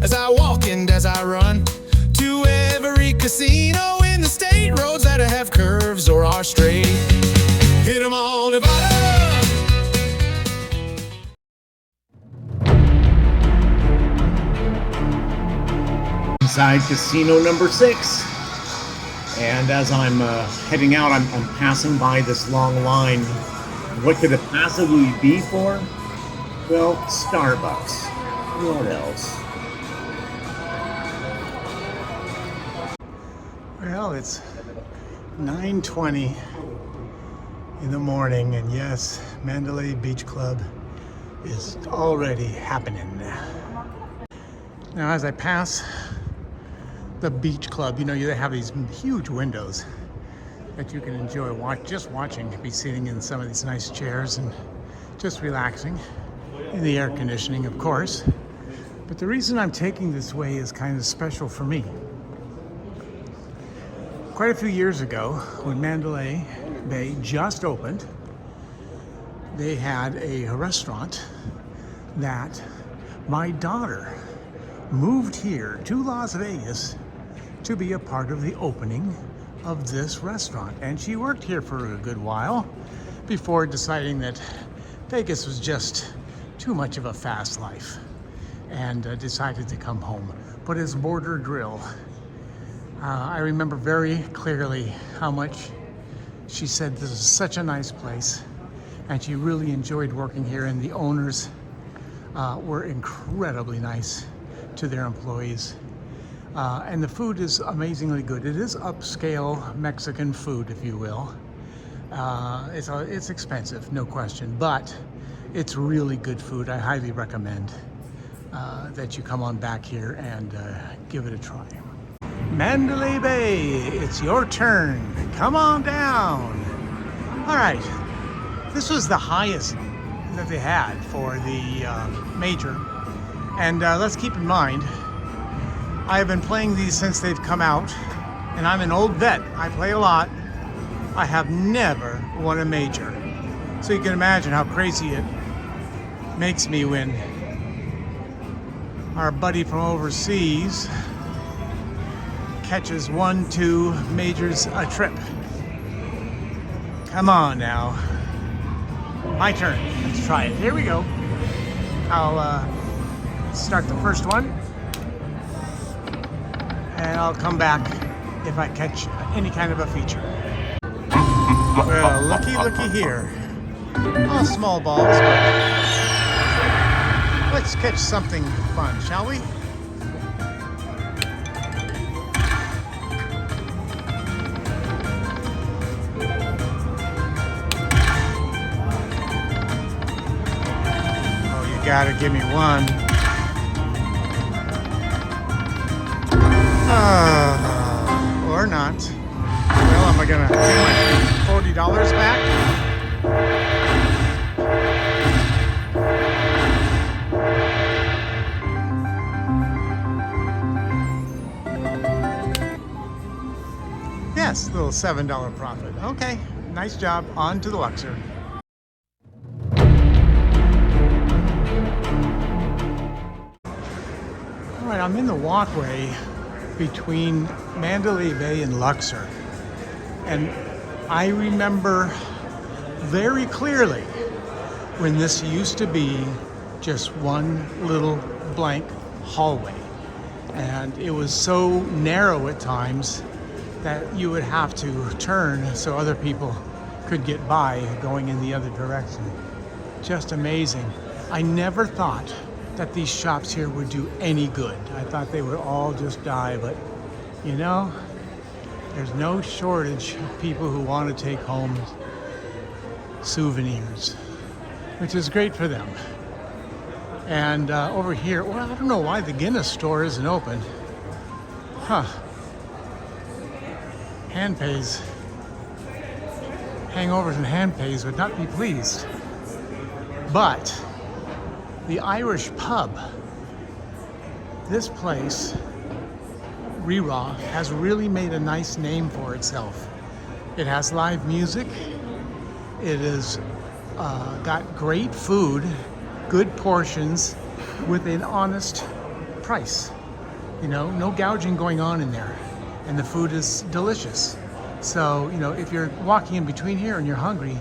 as I walk and as I run to every casino in the state. Roads that have curves or are straight, hit 'em all, Nevada. Inside casino number 6, and as I'm heading out, I'm passing by this long line. What could it possibly be for? Well, Starbucks. What else? Well, it's 9:20 in the morning, and yes, Mandalay Beach Club is already happening. Now, as I pass the beach club, you know, they have these huge windows that you can enjoy just watching, be sitting in some of these nice chairs and just relaxing in the air conditioning, of course. But the reason I'm taking this way is kind of special for me. Quite a few years ago, when Mandalay Bay just opened, they had a restaurant that my daughter moved here to Las Vegas to be a part of the opening of this restaurant. And she worked here for a good while before deciding that Vegas was just too much of a fast life and decided to come home. But as Border Grill, I remember very clearly how much she said this is such a nice place and she really enjoyed working here, and the owners were incredibly nice to their employees. And the food is amazingly good. It is upscale Mexican food, if you will. It's expensive, no question, but it's really good food. I highly recommend that you come on back here and give it a try. Mandalay Bay, it's your turn. Come on down. All right, this was the highest that they had for the major. And let's keep in mind, I have been playing these since they've come out, and I'm an old vet. I play a lot. I have never won a major. So you can imagine how crazy it makes me when our buddy from overseas catches 1-2 majors a trip. Come on now. My turn. Let's try it. Here we go. I'll start the first one, and I'll come back if I catch any kind of a feature. Well, looky here. All small balls, but let's catch something fun, shall we? Oh, you gotta give me one. Or not. Well, am I gonna get my $40 back? Yes, little $7 profit. Okay, nice job. On to the Luxor. All right, I'm in the walkway between Mandalay Bay and Luxor, and I remember very clearly when this used to be just one little blank hallway, and it was so narrow at times that you would have to turn so other people could get by going in the other direction. Just amazing. I never thought that these shops here would do any good. I thought they would all just die, but you know, there's no shortage of people who want to take home souvenirs, which is great for them. And over here, well, I don't know why the Guinness store isn't open. Huh. Hand pays. Hangovers and hand pays would not be pleased. But the Irish pub, this place, Aria, has really made a nice name for itself. It has live music. It has got great food, good portions, with an honest price. You know, no gouging going on in there. And the food is delicious. So, you know, if you're walking in between here and you're hungry,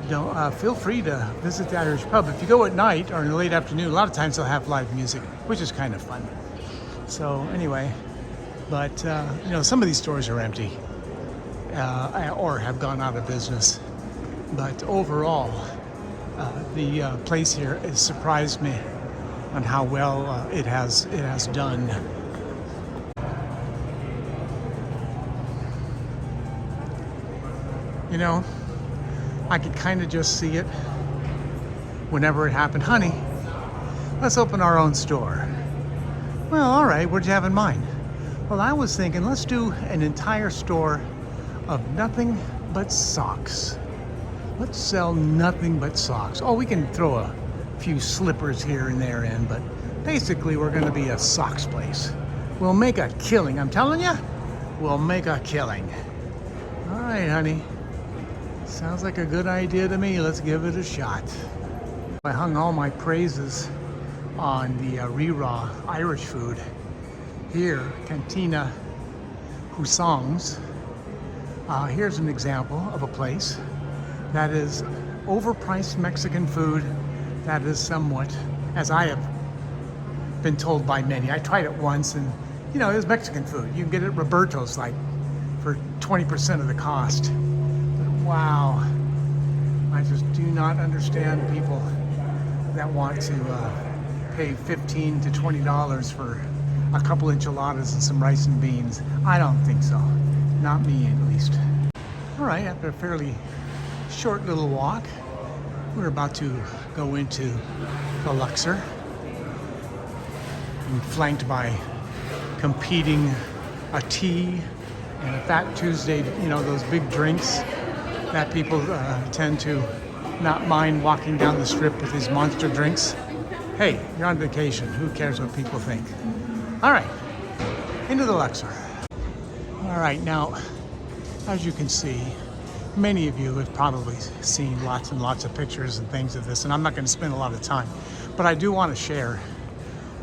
you know, feel free to visit the Irish pub. If you go at night or in the late afternoon, a lot of times they'll have live music, which is kind of fun. So anyway, but you know, some of these stores are empty or have gone out of business. But overall, the place here has surprised me on how well it has done. You know, I could kind of just see it whenever it happened. Honey, let's open our own store. Well, all right, what'd you have in mind? Well, I was thinking, let's do an entire store of nothing but socks. Let's sell nothing but socks. Oh, we can throw a few slippers here and there in, but basically we're gonna be a socks place. We'll make a killing, I'm telling you, we'll make a killing. All right, honey. Sounds like a good idea to me. Let's give it a shot. I hung all my praises on the Rira Irish food. Here, Cantina Husong's. Here's an example of a place that is overpriced Mexican food that is somewhat, as I have been told by many. I tried it once and, you know, it was Mexican food. You can get it at Roberto's like for 20% of the cost. Wow, I just do not understand people that want to pay $15 to $20 for a couple enchiladas and some rice and beans. I don't think so. Not me, at least. All right, after a fairly short little walk, we're about to go into the Luxor. I'm flanked by competing a tea and a Fat Tuesday, you know, those big drinks that people tend to not mind walking down the strip with these monster drinks. Hey, you're on vacation. Who cares what people think? All right, into the Luxor. All right, now, as you can see, many of you have probably seen lots and lots of pictures and things of this, and I'm not going to spend a lot of time, but I do want to share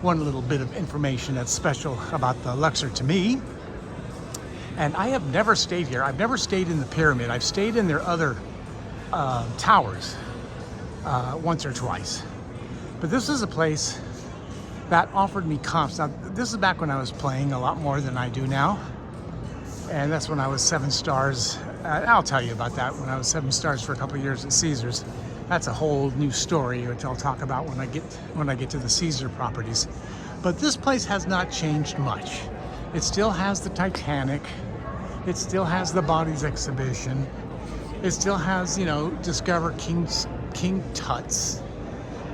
one little bit of information that's special about the Luxor to me. And I have never stayed here. I've never stayed in the pyramid. I've stayed in their other towers once or twice. But this is a place that offered me comps. Now, this is back when I was playing a lot more than I do now. And that's when I was 7 stars. I'll tell you about that, when I was 7 stars for a couple of years at Caesars. That's a whole new story, which I'll talk about when I get to the Caesar properties. But this place has not changed much. It still has the Titanic. It still has the Bodies exhibition. It still has, you know, Discover King Tut's.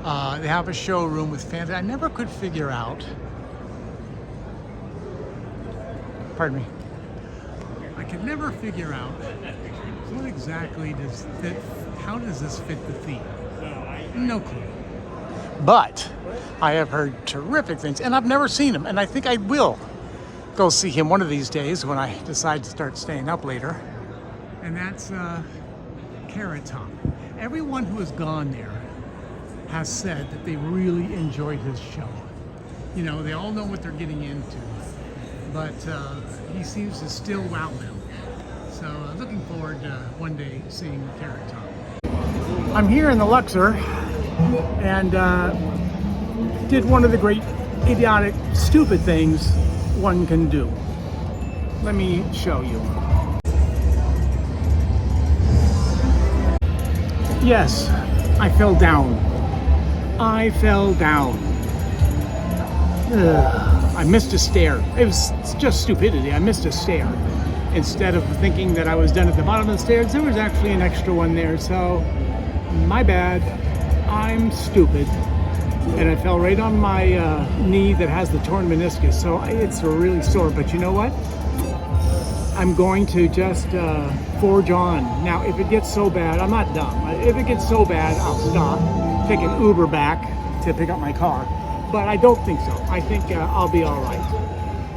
They have a showroom with fantasy. I never could figure out. Pardon me. I could never figure out what exactly does fit. How does this fit the theme? No clue. But I have heard terrific things, and I've never seen him, and I think I will go see him one of these days when I decide to start staying up later. And that's Carrot Top. Everyone who has gone there has said that they really enjoyed his show. You know, they all know what they're getting into, but he seems to still wow them. So looking forward to one day seeing Carrot Top. I'm here in the Luxor and did one of the great idiotic, stupid things one can do. Let me show you. Yes, I fell down. I fell down. Ugh, I missed a stair. It was just stupidity. I missed a stair. Instead of thinking that I was done at the bottom of the stairs, there was actually an extra one there. So, my bad. I'm stupid. And I fell right on my knee that has the torn meniscus. So it's really sore. But you know what? I'm going to just forge on. Now, if it gets so bad, I'm not dumb. If it gets so bad, I'll stop, take an Uber back to pick up my car. But I don't think so. I think I'll be all right.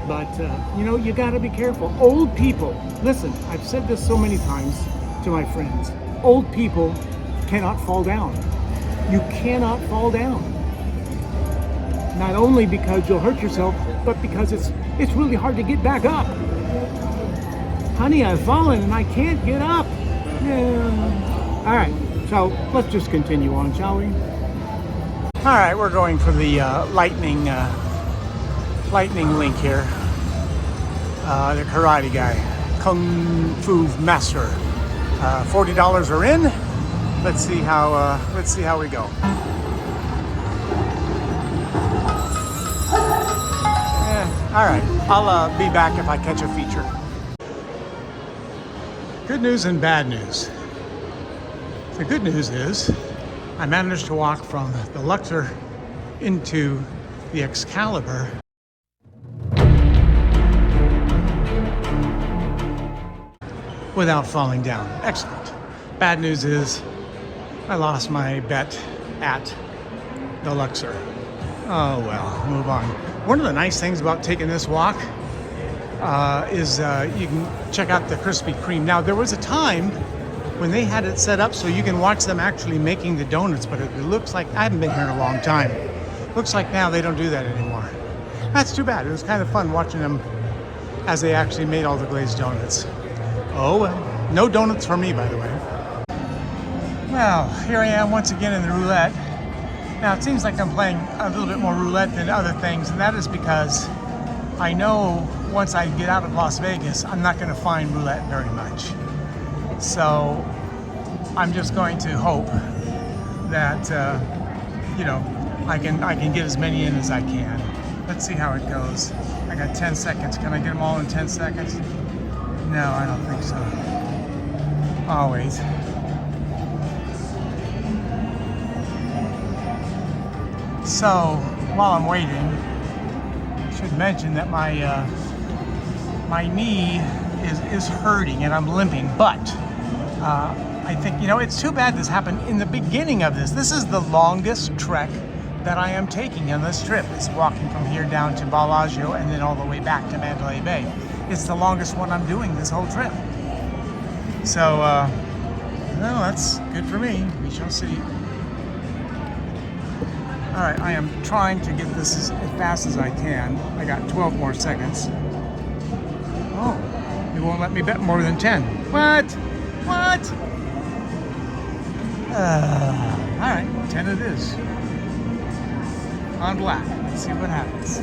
But, you know, you got to be careful. Old people, listen, I've said this so many times to my friends. Old people cannot fall down. You cannot fall down. Not only because you'll hurt yourself, but because it's really hard to get back up. Honey, I've fallen and I can't get up. Yeah. All right, so let's just continue on, shall we? All right, we're going for the lightning link here. The karate guy, Kung Fu Master. $40 are in. Let's see how we go. All right, I'll be back if I catch a feature. Good news and bad news. The good news is I managed to walk from the Luxor into the Excalibur without falling down. Excellent. Bad news is I lost my bet at the Luxor. Oh well, move on. One of the nice things about taking this walk is you can check out the Krispy Kreme. Now, there was a time when they had it set up so you can watch them actually making the donuts, but it looks like, I haven't been here in a long time. Looks like now they don't do that anymore. That's too bad. It was kind of fun watching them as they actually made all the glazed donuts. Oh well, no donuts for me, by the way. Well, here I am once again in the roulette. Now, it seems like I'm playing a little bit more roulette than other things, and that is because I know once I get out of Las Vegas, I'm not going to find roulette very much. So I'm just going to hope that, you know, I can get as many in as I can. Let's see how it goes. I got 10 seconds. Can I get them all in 10 seconds? No, I don't think so. I'll wait. So while I'm waiting, I should mention that my knee is hurting and I'm limping, but I think, you know, it's too bad this happened in the beginning of this. This is the longest trek that I am taking on this trip. It's walking from here down to Bellagio and then all the way back to Mandalay Bay. It's the longest one I'm doing this whole trip. So, well, that's good for me. We shall see. All right, I am trying to get this as fast as I can. I got 12 more seconds. Oh, it won't let me bet more than 10. What? What? All right, 10 it is. On black. Let's see what happens.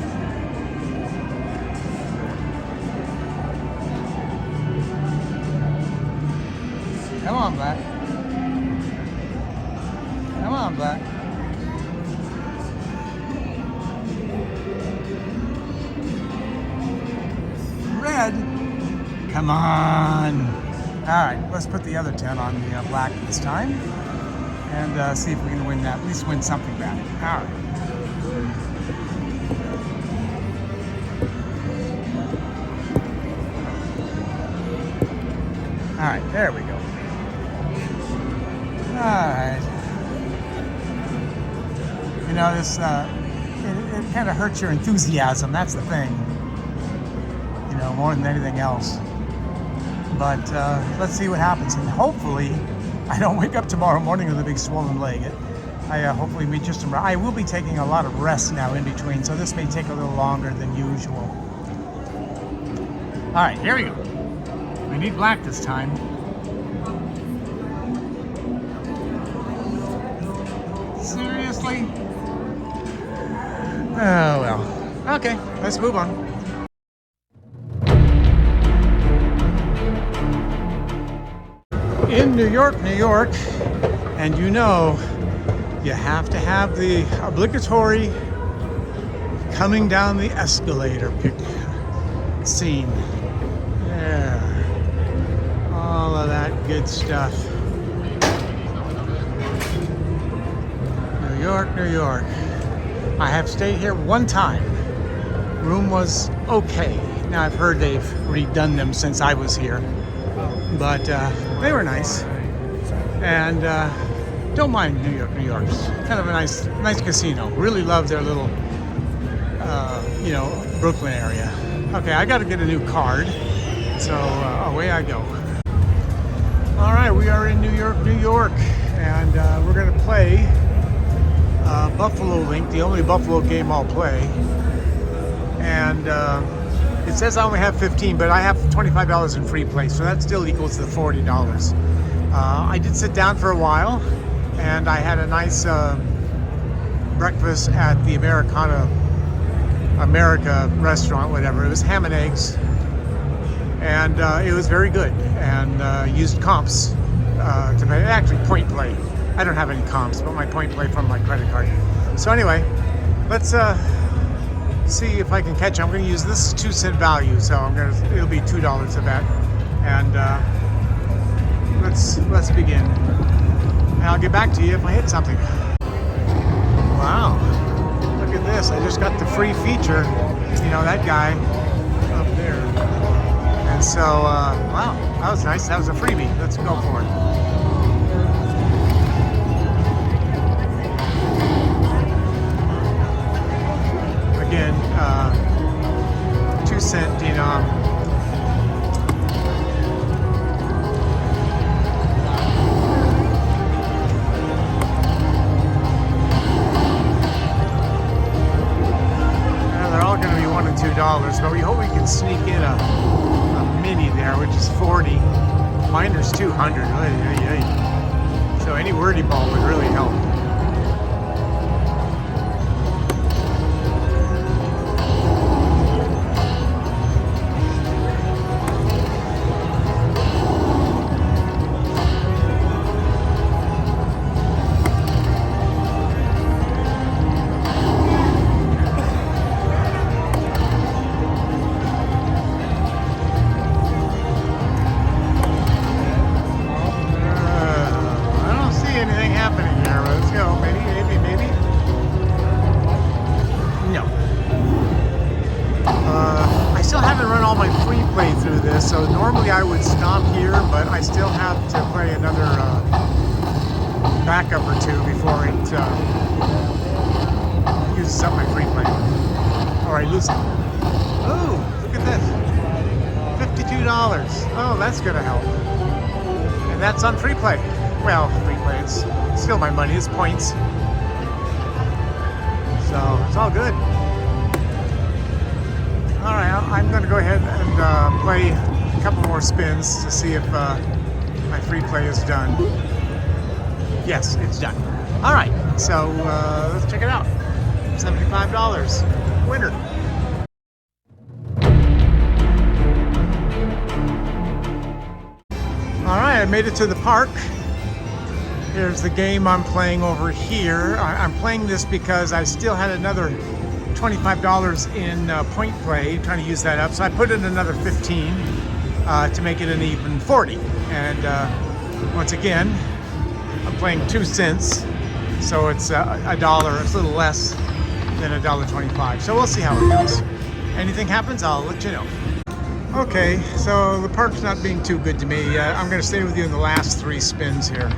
Come on, black. Come on, black. Red. Come on. All right, let's put the other 10 on the black this time and see if we can win that. At least win something back. All right. All right, there we go. All right. You know, this it kind of hurts your enthusiasm. That's the thing. You know, more than anything else. But let's see what happens, and hopefully, I don't wake up tomorrow morning with a big swollen leg. I hopefully meet just some. I will be taking a lot of rest now in between, so this may take a little longer than usual. All right, here we go. We need black this time. Seriously? Oh well. Okay, let's move on. In New York, New York, and you know, you have to have the obligatory coming down the escalator scene. There. All of that good stuff. New York, New York. I have stayed here one time. Room was okay. Now I've heard they've redone them since I was here, but they were nice. And don't mind New York, New York. It's kind of a nice casino. Really love their little, you know, Brooklyn area. Okay, I got to get a new card, so away I go. All right, we are in New York, New York, and we're going to play Buffalo link, the only Buffalo game I'll play. And it says I only have 15, but I have $25 in free play, so that still equals the $40. I did sit down for a while, and I had a nice breakfast at the America restaurant, whatever. It was ham and eggs, and it was very good, and used comps to pay, actually point play. I don't have any comps, but my point play from my credit card. So anyway, let's see if I can catch. I'm going to use this 2-cent value, so it'll be $2 a bet, and let's begin. And I'll get back to you if I hit something. Wow, look at this! I just got the free feature. You know, that guy up there, and so wow, that was nice. That was a freebie. Let's go for it. Again, 2-cent denom. They're all going to be $1 and $2, but we hope we can sneak in a mini there, which is 40. Miner's 200. So any wordy ball would really help. So normally I would stop here, but I still have to play another backup or two before it uses up my free play, or I lose it. Oh, look at this, $52. Oh, that's gonna help. And that's on free play. Well, free play, it's still my money, it's points. So it's all good. All right, I'm gonna go ahead and play a couple more spins to see if my free play is done. Yes, it's done. All right, so let's check it out. $75, winner. All right, I made it to the park. Here's the game I'm playing over here. I'm playing this because I still had another $25 in point play, trying to use that up. So I put in another 15 to make it an even 40. And once again, I'm playing 2 cents. So it's $1, it's a little less than $1.25. So we'll see how it goes. Anything happens, I'll let you know. Okay, so the park's not being too good to me. I'm gonna stay with you in the last 3 spins here.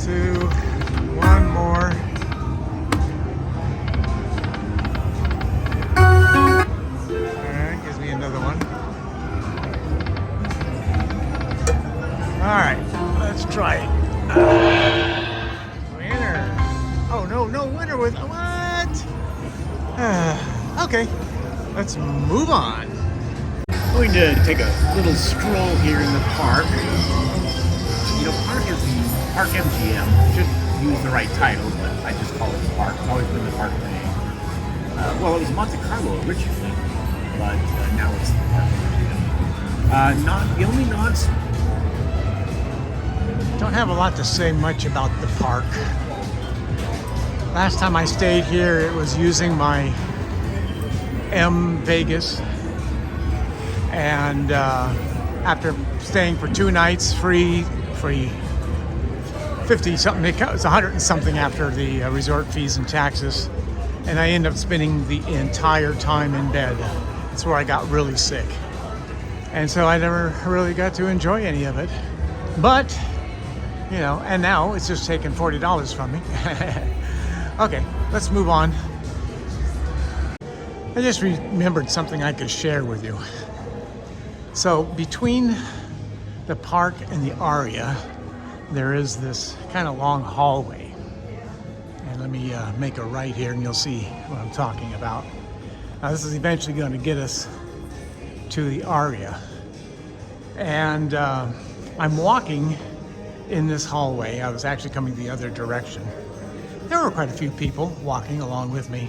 2, 1 more. Alright, let's try it. Winner. Oh, no winner with what? Okay, let's move on. Going to take a little stroll here in the park. You know, park MGM. Should use the right title, but I just call it the park. It's always been the park to me. Well, it was Monte Carlo originally, but now it's the park. The only nods. Don't have a lot to say much about the park. Last time I stayed here, it was using my M Vegas, and after staying for 2 nights, free 50 something. It was 100 and something after the resort fees and taxes, and I ended up spending the entire time in bed. That's where I got really sick, and so I never really got to enjoy any of it. But you know, and now it's just taken $40 from me. Okay, let's move on. I just remembered something I could share with you. So between the park and the Aria, there is this kind of long hallway. And let me make a right here and you'll see what I'm talking about. Now this is eventually going to get us to the Aria. And I'm walking in this hallway. I was actually coming the other direction. There were quite a few people walking along with me.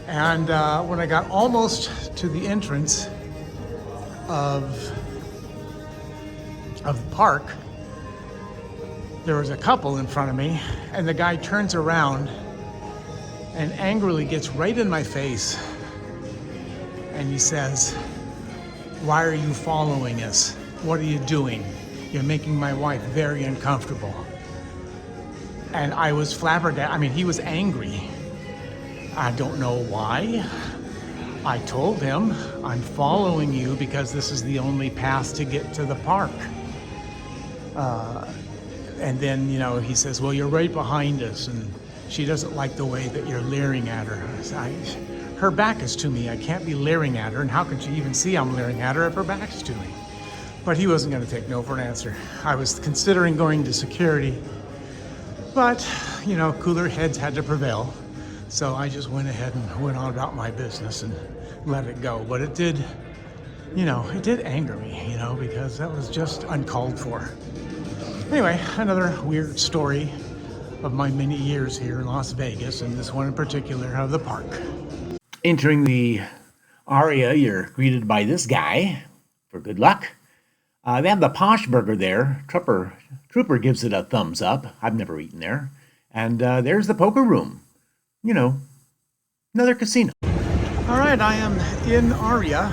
And when I got almost to the entrance of the park, there was a couple in front of me, and the guy turns around and angrily gets right in my face. And he says, "Why are you following us? What are you doing? You're making my wife very uncomfortable." And I was flabbergasted. I mean, he was angry. I don't know why. I told him, "I'm following you because this is the only path to get to the park." And then, you know, he says, "Well, you're right behind us, and she doesn't like the way that you're leering at her." Her back is to me. I can't be leering at her, and how can she even see I'm leering at her if her back's to me? But he wasn't going to take no for an answer. I was considering going to security, but, you know, cooler heads had to prevail. So I just went ahead and went on about my business and let it go. But it did, you know, it did anger me, you know, because that was just uncalled for. Anyway, another weird story of my many years here in Las Vegas, and this one in particular of the park. Entering the Aria, you're greeted by this guy for good luck. They have the Posh Burger there. Trooper gives it a thumbs up. I've never eaten there. And there's the poker room. You know, another casino. All right, I am in Aria,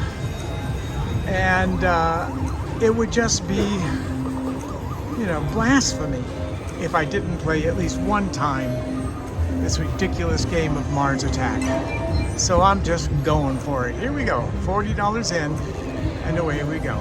and it would just be, you know, blasphemy if I didn't play at least one time this ridiculous game of Mars Attack. So I'm just going for it. Here we go, $40 in, and away we go.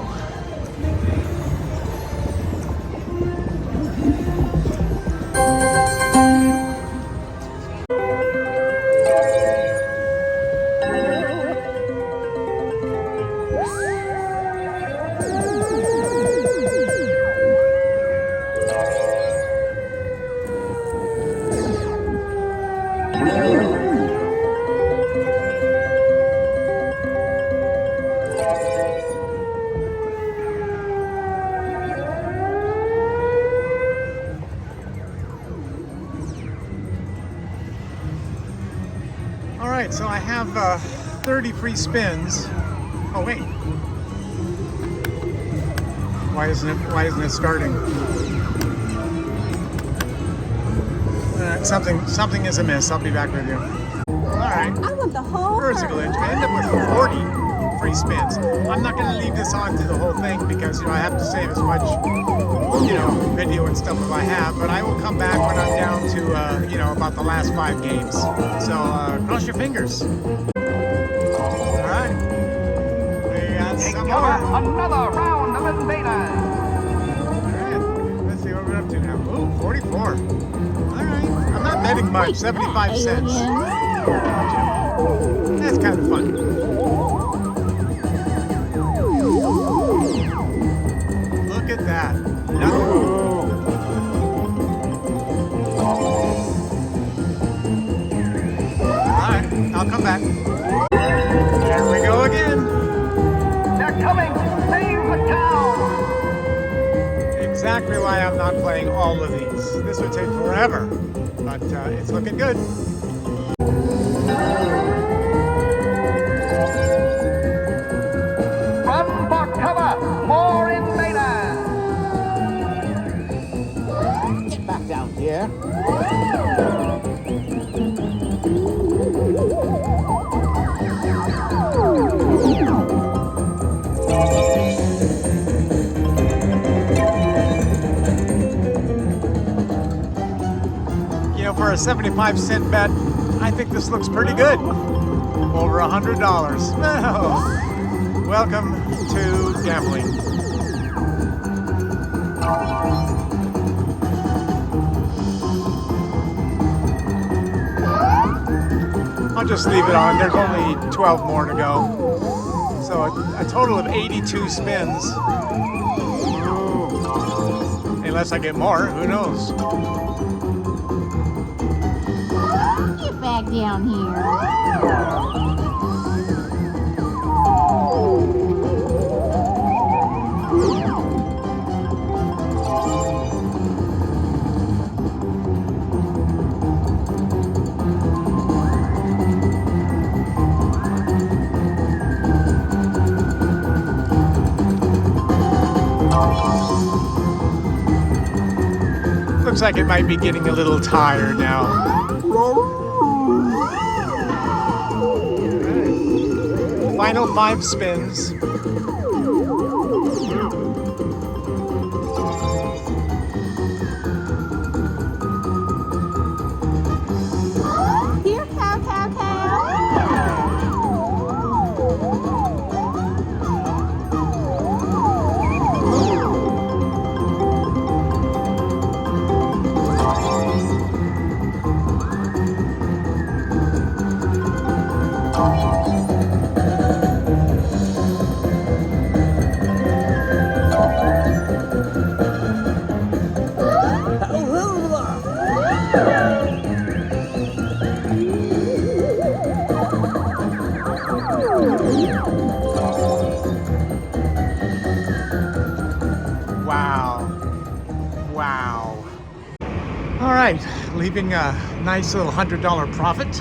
Alright, so I have 30 free spins. Oh wait. Why isn't it starting? Something is amiss. I'll be back with you. Alright. I want the whole There's a glitch. I end up with 40 free spins. I'm not going to leave this on through the whole thing because, you know, I have to save as much, you know, video and stuff as I have, but I will come back when I'm down to, you know, about the last 5 games. So, cross your fingers. Alright. We got some more. Another round of invaders. Alright. Let's see what we're up to now. Ooh, 44. Alright. I'm not betting much. 75 cents. That's kind of fun. Look at that. Alright, I'll come back. There we go again. They're coming to save the town. Exactly why I'm not playing all of these. This would take forever, but it's looking good. Run for cover. More invaders. Get back down here. You know, for a 75-cent bet, I think this looks pretty good. Over $100. Well, welcome to gambling. I'll just leave it on. There's only 12 more to go. So a total of 82 spins. Ooh. Unless I get more, who knows? Get back down here. Looks like it might be getting a little tired now. Final 5 spins. Here, cow, cow, cow. Wow. Wow. All right, leaving a nice little $100 profit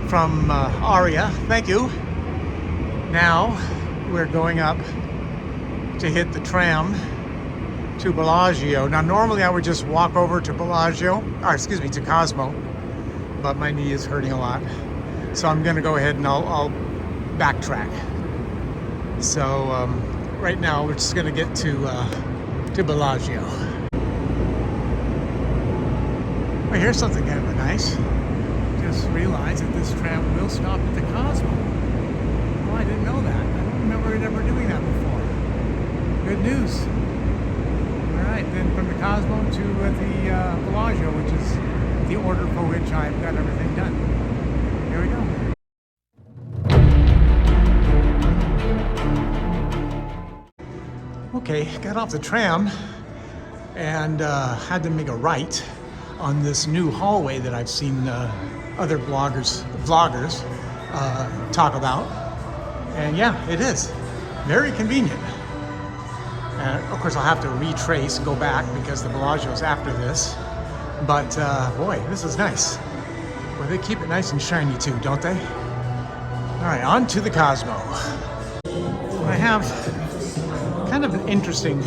from Aria. Thank you. Now we're going up to hit the tram to Bellagio. Now normally I would just walk over to Bellagio, or excuse me, to Cosmo, but my knee is hurting a lot. So I'm gonna go ahead and I'll backtrack. So right now we're just gonna get to Bellagio. Well, here's something kind of nice. Just realized that this tram will stop at the Cosmo. Oh, I didn't know that. I don't remember it ever doing that before. Good news. All right, then from the Cosmo to the Bellagio, which is the order for which I've got everything done. Here we go. Okay, got off the tram and had to make a right on this new hallway that I've seen other vloggers talk about. And yeah, it is very convenient. And of course I'll have to retrace and go back because the Bellagio's after this. But boy, this is nice. Well, they keep it nice and shiny too, don't they? All right, on to the Cosmo. I have kind of an interesting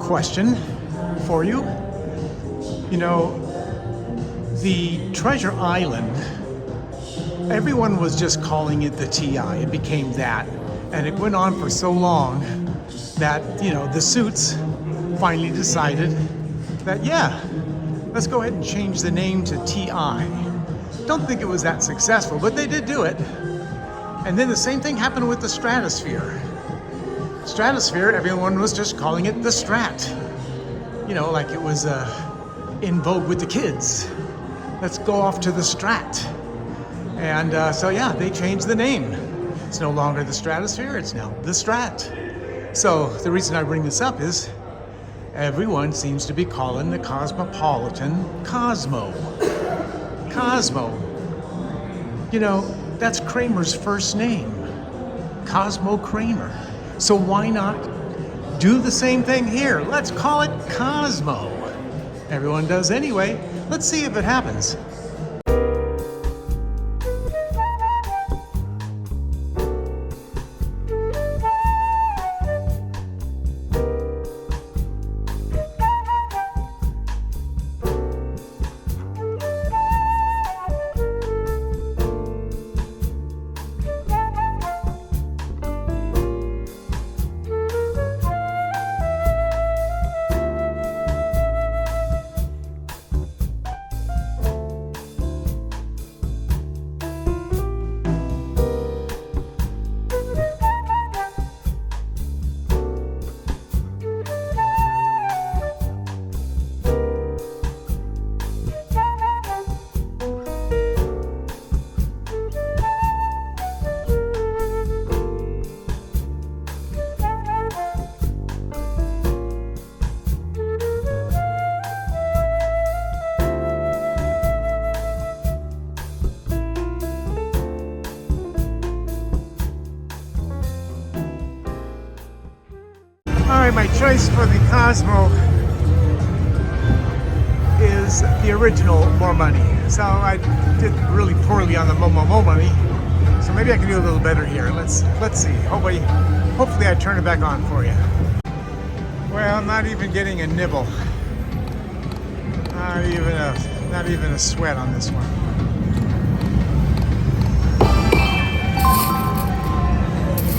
question for you. You know, the Treasure Island, everyone was just calling it the TI. It became that. And it went on for so long that, you know, the suits finally decided that, yeah, let's go ahead and change the name to TI. Don't think it was that successful, but they did do it. And then the same thing happened with the Stratosphere. Stratosphere, everyone was just calling it the Strat. You know, like it was in vogue with the kids. Let's go off to the Strat. And so yeah, they changed the name. It's no longer the Stratosphere, it's now the Strat. So the reason I bring this up is everyone seems to be calling the Cosmopolitan Cosmo. Cosmo. You know, that's Kramer's first name. Cosmo Kramer. So why not do the same thing here? Let's call it Cosmo. Everyone does anyway. Let's see if it happens. Alright, my choice for the Cosmo is the original More Money. So I did really poorly on the Mo Money. So maybe I can do a little better here. Let's see. Hopefully I turn it back on for you. Well, I'm not even getting a nibble. Not even a sweat on this one.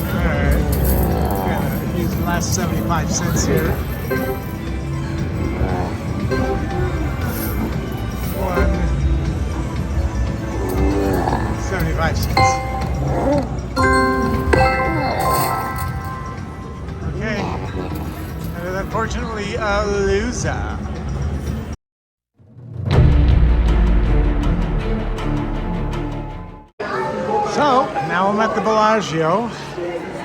Alright. Gonna use the last 75 cents here. 75 cents. Okay. And unfortunately, a loser. So, now I'm at the Bellagio.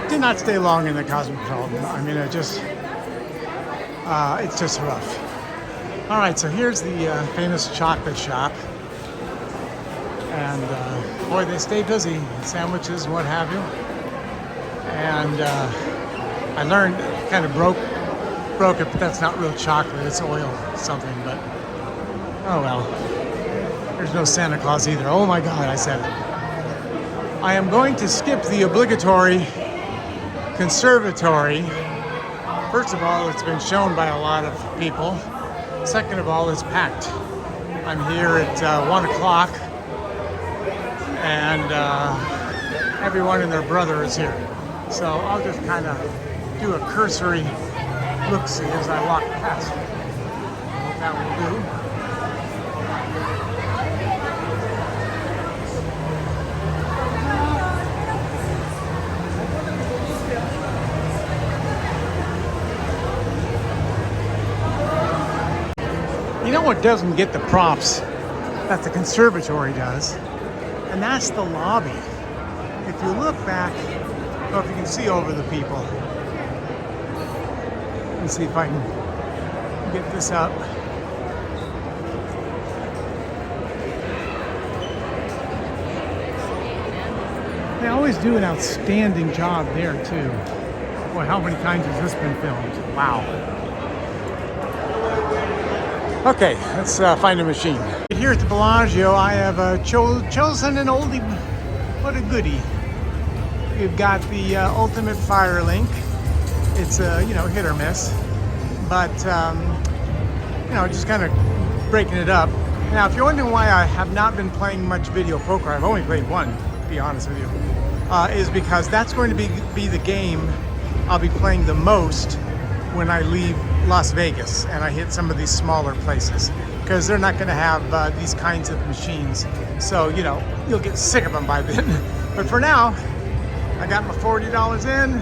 Did not stay long in the Cosmopolitan. I mean, it's just rough. All right, so here's the famous chocolate shop. And boy, they stay busy. Sandwiches, what have you. And I learned, kind of broke it, but that's not real chocolate. It's oil something, but oh well. There's no Santa Claus either. Oh my God, I said it. I am going to skip the obligatory conservatory. First of all, it's been shown by a lot of people. Second of all, it's packed. I'm here at 1 o'clock and everyone and their brother is here. So I'll just kind of do a cursory look-see as I walk past. Hope that will do. You know what doesn't get the props that the conservatory does? And that's the lobby. If you look back, I don't know if you can see over the people. Let me see if I can get this up. They always do an outstanding job there too. Boy, how many times has this been filmed? Wow. Okay, let's find a machine. Here at the Bellagio, I have chosen an oldie, but a goodie. We've got the Ultimate Fire Link. It's hit or miss, but just kind of breaking it up. Now, if you're wondering why I have not been playing much video poker, I've only played one, to be honest with you, is because that's going to be the game I'll be playing the most when I leave Las Vegas and I hit some of these smaller places, because they're not going to have these kinds of machines. So, you'll get sick of them by then. But for now, I got my $40 in.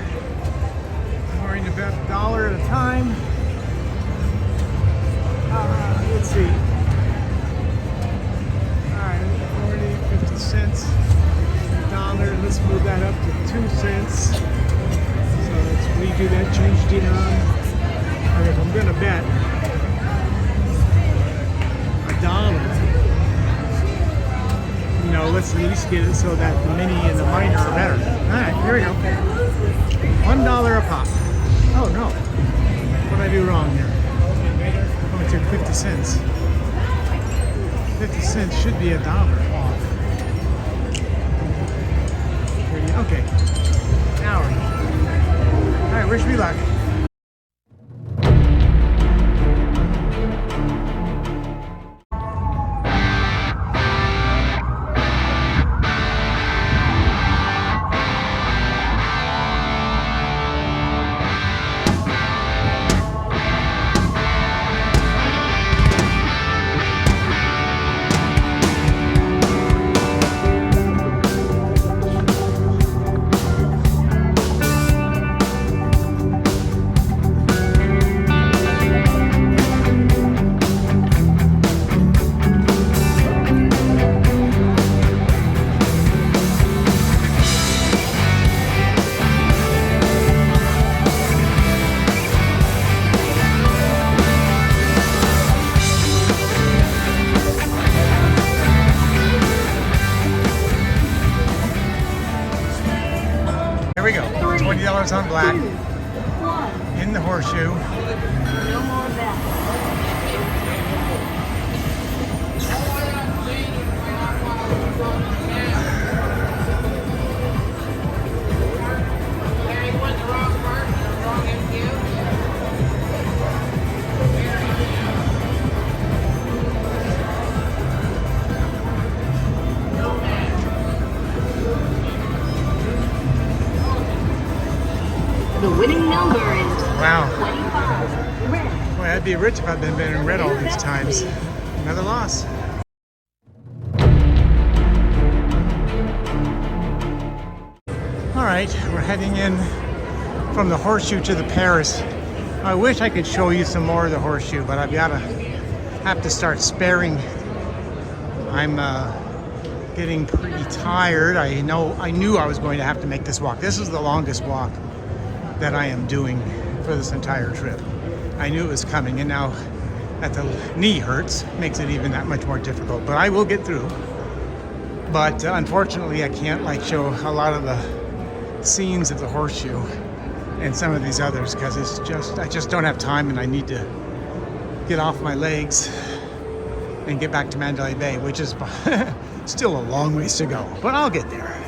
I'm going to bet $1 at a time. Let's see. All right, 40, 50 cents, $1. Let's move that up to 2 cents. So let's redo that, change denom. And if I'm going to bet $1, let's at least get it so that the mini and the minor are better. All right, here we go. $1 a pop. Oh no, what did I do wrong here? Oh, it took 50 cents. 50 cents should be $1 off. Okay, now we're here. All right, wish me luck. $20 on black in the horseshoe. No more bets. The winning number is Wow. 25. Red. Boy, I'd be rich if I'd been in red all these times. Another loss. All right, we're heading in from the horseshoe to the Paris. I wish I could show you some more of the horseshoe, but I've got to have to start sparing. I'm getting pretty tired. I knew I was going to have to make this walk. This is the longest walk that I am doing for this entire trip. I knew it was coming, and now that the knee hurts, makes it even that much more difficult. But I will get through. But unfortunately, I can't show a lot of the scenes of the horseshoe and some of these others because I just don't have time, and I need to get off my legs and get back to Mandalay Bay, which is still a long ways to go, but I'll get there.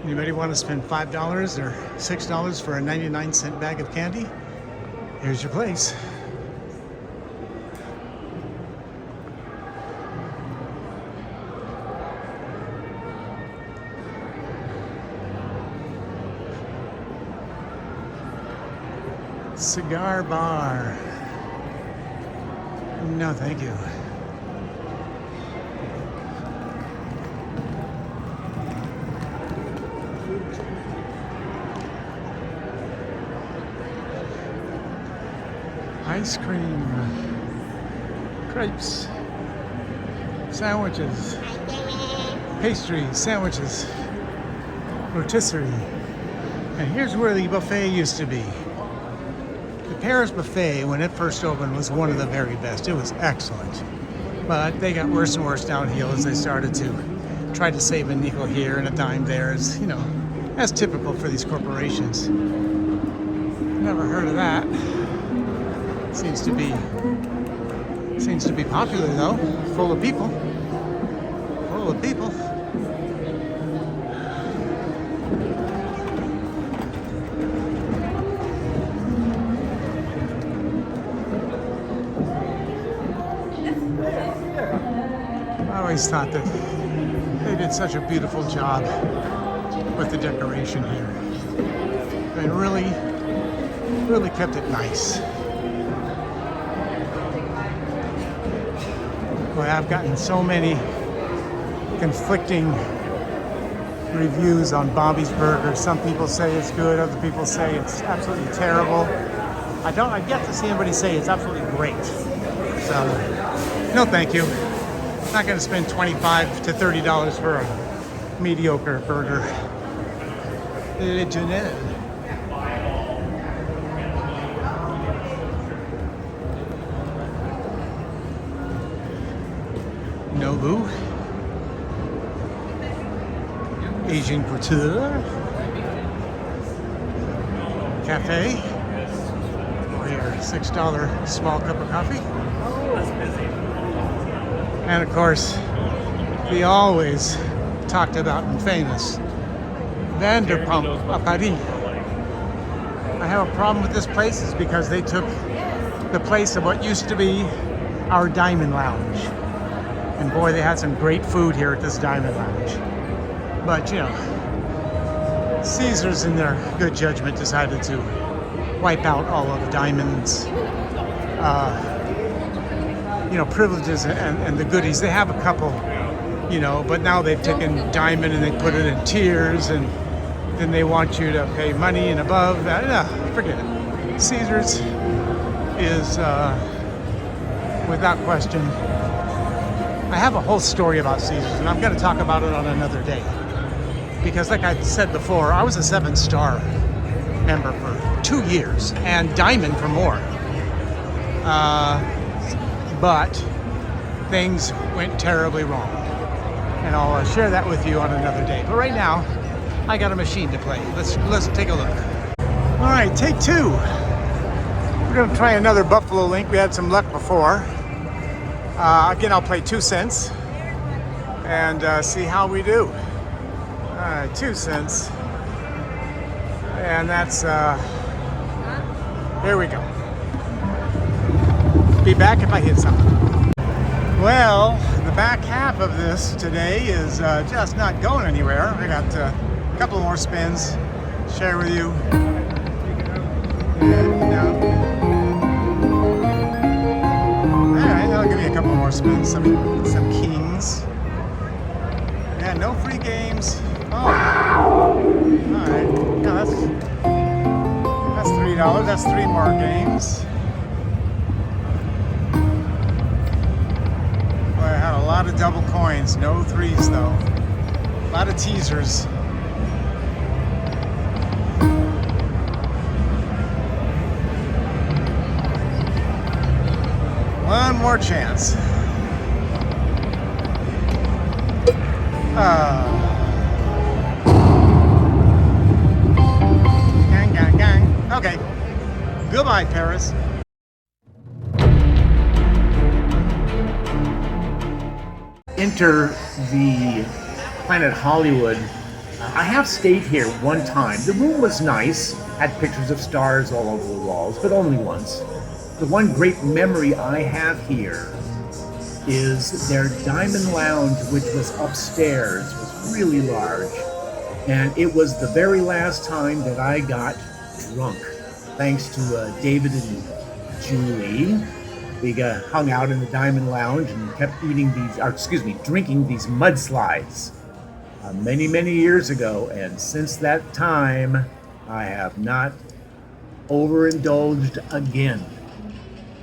Anybody want to spend $5 or $6 for a 99-cent bag of candy? Here's your place. Cigar bar. No, thank you. Ice cream, crepes, sandwiches, pastries, sandwiches, rotisserie. And here's where the buffet used to be. The Paris buffet, when it first opened, was one of the very best. It was excellent. But they got worse and worse downhill as they started to try to save a nickel here and a dime there. As, as typical for these corporations. Never heard of that. Seems to be popular though. Full of people. Full of people. I always thought that they did such a beautiful job with the decoration here. They really kept it nice. Boy, I've gotten so many conflicting reviews on Bobby's Burger. Some people say it's good, other people say it's absolutely terrible. I've yet to see anybody say it's absolutely great. So, no thank you. I'm not gonna spend $25 to $30 for a mediocre burger. Nobu, Asian Couture, Cafe, for your $6 small cup of coffee. And of course, the always talked about and famous Vanderpump à Paris. I have a problem with this place is because they took the place of what used to be our Diamond Lounge. And boy, they had some great food here at this Diamond Lounge. But, Caesars, in their good judgment, decided to wipe out all of Diamond's, privileges and the goodies. They have a couple, but now they've taken Diamond and they put it in tiers, and then they want you to pay money and above. Forget it. Caesars is, without question. I have a whole story about Caesars, and I'm going to talk about it on another day. because like I said before, I was a 7-star member for 2 years and diamond for more. But things went terribly wrong. And I'll share that with you on another day. But right now, I got a machine to play. Let's take a look. All right, take 2. We're gonna try another Buffalo Link. We had some luck before. Again, I'll play 2 cents and see how we do. All right, 2 cents. And that's, here we go. Be back if I hit something. Well, the back half of this today is just not going anywhere. I got a couple more spins to share with you. Alright, that'll give me a couple more spins, some kings. Yeah, no free games. Oh. Alright. Yeah, that's $3. That's 3 more games. Boy, I had a lot of double coins, no 3s though. A lot of teasers. One more chance. Gang, gang, gang. Okay. Goodbye, Paris. Enter the Planet Hollywood. I have stayed here one time. The room was nice, had pictures of stars all over the walls, but only once. The one great memory I have here is their Diamond Lounge, which was upstairs, was really large. And it was the very last time that I got drunk, thanks to David and Julie. We hung out in the Diamond Lounge and kept drinking these mudslides many, many years ago. And since that time, I have not overindulged again.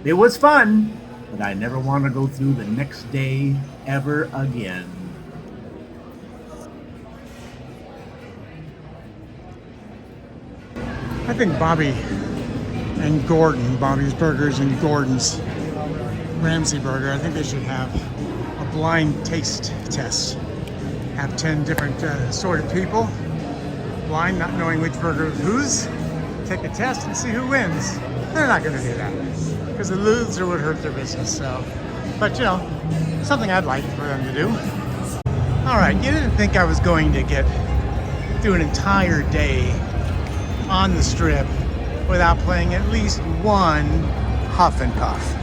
It was fun, but I never want to go through the next day ever again. I think Bobby and Gordon, Bobby's Burgers and Gordon's Ramsay Burger, I think they should have a blind taste test. Have 10 different assorted people, blind, not knowing which burger is whose, take a test and see who wins. They're not going to do that, because the loser would hurt their business. So, but you know, something I'd like for them to do. All right, you didn't think I was going to get through an entire day on the Strip without playing at least one Huff and Puff.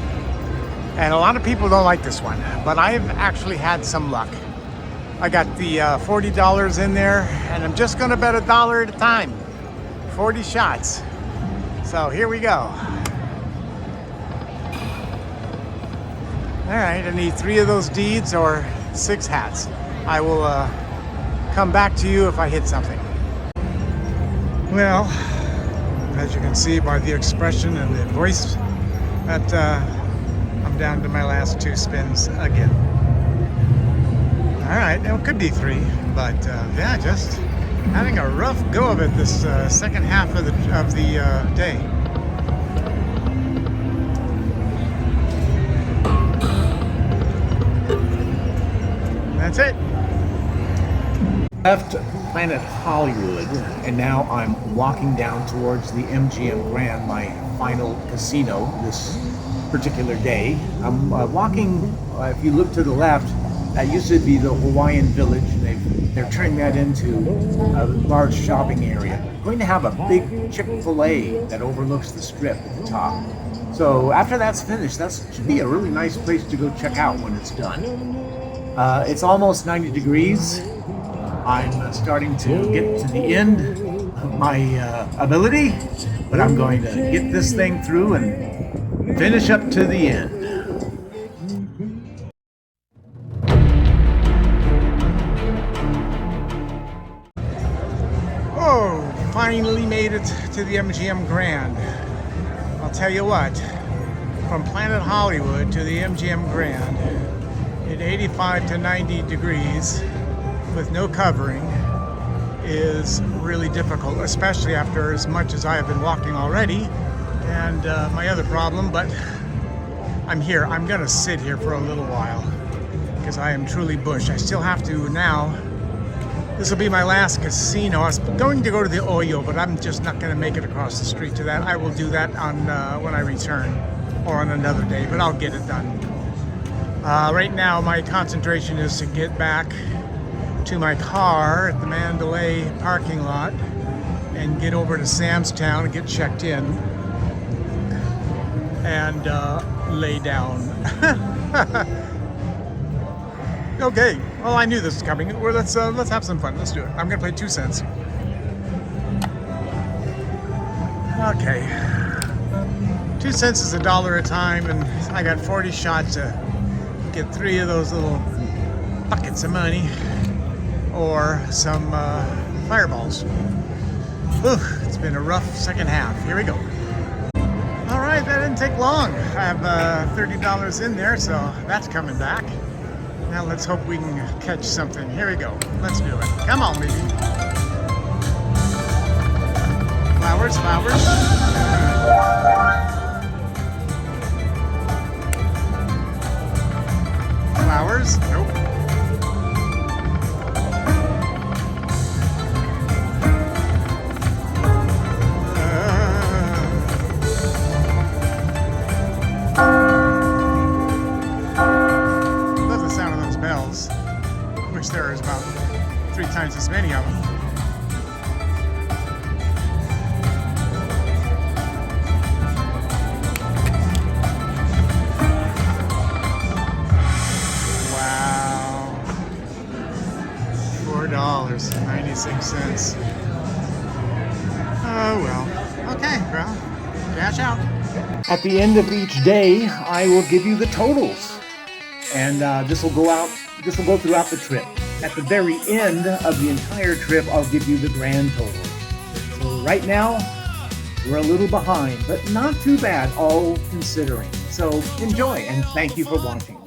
And a lot of people don't like this one, but I've actually had some luck. I got the $40 in there, and I'm just gonna bet $1 at a time. 40 shots. So here we go. All right, I need 3 of those deeds or 6 hats. I will come back to you if I hit something. Well, as you can see by the expression and the voice, that I'm down to my last 2 spins again. All right, it could be 3, but yeah, just having a rough go of it this second half of the day. That's it. Left Planet Hollywood, and now I'm walking down towards the MGM Grand, my final casino this particular day. I'm walking, if you look to the left, that used to be the Hawaiian Village. They're turning that into a large shopping area. I'm going to have a big Chick-fil-A that overlooks the Strip at the top. So after that's finished, that should be a really nice place to go check out when it's done. It's almost 90 degrees. I'm starting to get to the end of my ability, but I'm going to get this thing through and finish up to the end. Oh, finally made it to the MGM Grand. I'll tell you what, from Planet Hollywood to the MGM Grand, at 85 to 90 degrees with no covering, is really difficult, especially after as much as I have been walking already and my other problem, but I'm here. I'm gonna sit here for a little while because I am truly bush. I still have to now. This will be my last casino. I was going to go to the Oyo, but I'm just not gonna make it across the street to that. I will do that on when I return or on another day, but I'll get it done. Right now, my concentration is to get back to my car at the Mandalay parking lot and get over to Sam's Town and get checked in and lay down. Okay, well, I knew this was coming. Let's have some fun. Let's do it. I'm gonna play 2 cents. Okay, 2 cents is $1 a time, and I got 40 shots to get 3 of those little buckets of money or some fireballs. Whew, it's been a rough second half. Here we go. All right, that didn't take long. I have $30 in there, so that's coming back. Now let's hope we can catch something. Here we go. Let's do it. Come on, baby. Flowers, flowers. Flowers? Nope. Love the sound of those bells. Which there is about 3 times as many of them. $4.96. Oh well. Okay, well, cash out. At the end of each day, I will give you the totals. And this will go throughout the trip. At the very end of the entire trip, I'll give you the grand total. So right now, we're a little behind, but not too bad, all considering. So enjoy, and thank you for watching.